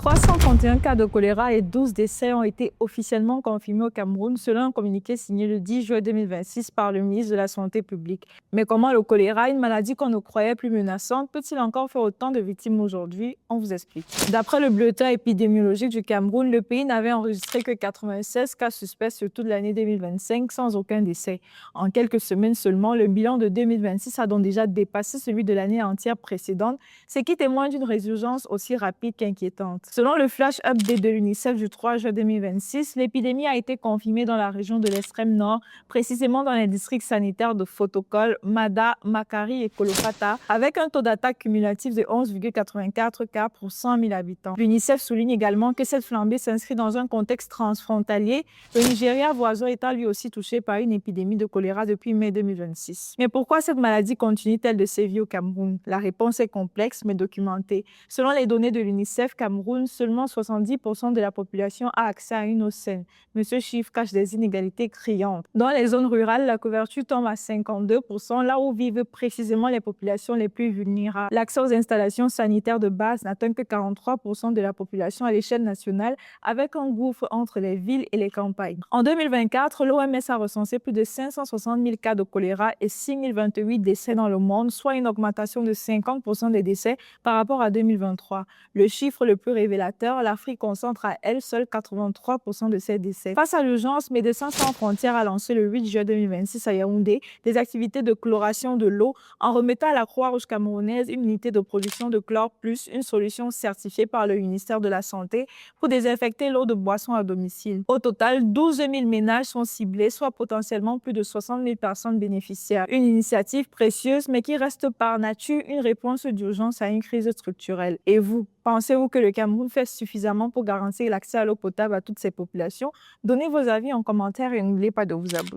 331 cas de choléra et 12 décès ont été officiellement confirmés au Cameroun selon un communiqué signé le 10 juin 2026 par le ministre de la Santé publique. Mais comment le choléra, une maladie qu'on ne croyait plus menaçante, peut-il encore faire autant de victimes aujourd'hui? On vous explique. D'après le bulletin épidémiologique du Cameroun, le pays n'avait enregistré que 96 cas suspects sur toute l'année 2025 sans aucun décès. En quelques semaines seulement, le bilan de 2026 a donc déjà dépassé celui de l'année entière précédente, ce qui témoigne d'une résurgence aussi rapide qu'inquiétante. Selon le flash update de l'UNICEF du 3 juin 2026, l'épidémie a été confirmée dans la région de l'extrême nord, précisément dans les districts sanitaires de Fotokol, Mada, Makari et Kolopata, avec un taux d'attaque cumulatif de 11,84 cas pour 100 000 habitants. L'UNICEF souligne également que cette flambée s'inscrit dans un contexte transfrontalier, le Nigeria voisin étant lui aussi touché par une épidémie de choléra depuis mai 2026. Mais pourquoi cette maladie continue-t-elle de sévir au Cameroun? La réponse est complexe mais documentée. Selon les données de l'UNICEF Cameroun, seulement 70% de la population a accès à une eau saine. Mais ce chiffre cache des inégalités criantes. Dans les zones rurales, la couverture tombe à 52%, là où vivent précisément les populations les plus vulnérables. L'accès aux installations sanitaires de base n'atteint que 43% de la population à l'échelle nationale, avec un gouffre entre les villes et les campagnes. En 2024, l'OMS a recensé plus de 560 000 cas de choléra et 6 028 décès dans le monde, soit une augmentation de 50% des décès par rapport à 2023. Le chiffre le plus révélateur, l'Afrique concentre à elle seule 83% de ces décès. Face à l'urgence, Médecins sans frontières a lancé le 8 juin 2026 à Yaoundé des activités de chloration de l'eau en remettant à la Croix-Rouge camerounaise une unité de production de chlore plus une solution certifiée par le ministère de la Santé pour désinfecter l'eau de boisson à domicile. Au total, 12 000 ménages sont ciblés, soit potentiellement plus de 60 000 personnes bénéficiaires. Une initiative précieuse, mais qui reste par nature une réponse d'urgence à une crise structurelle. Et vous, pensez-vous que le Cameroun fait suffisamment pour garantir l'accès à l'eau potable à toutes ces populations? Donnez vos avis en commentaire et n'oubliez pas de vous abonner.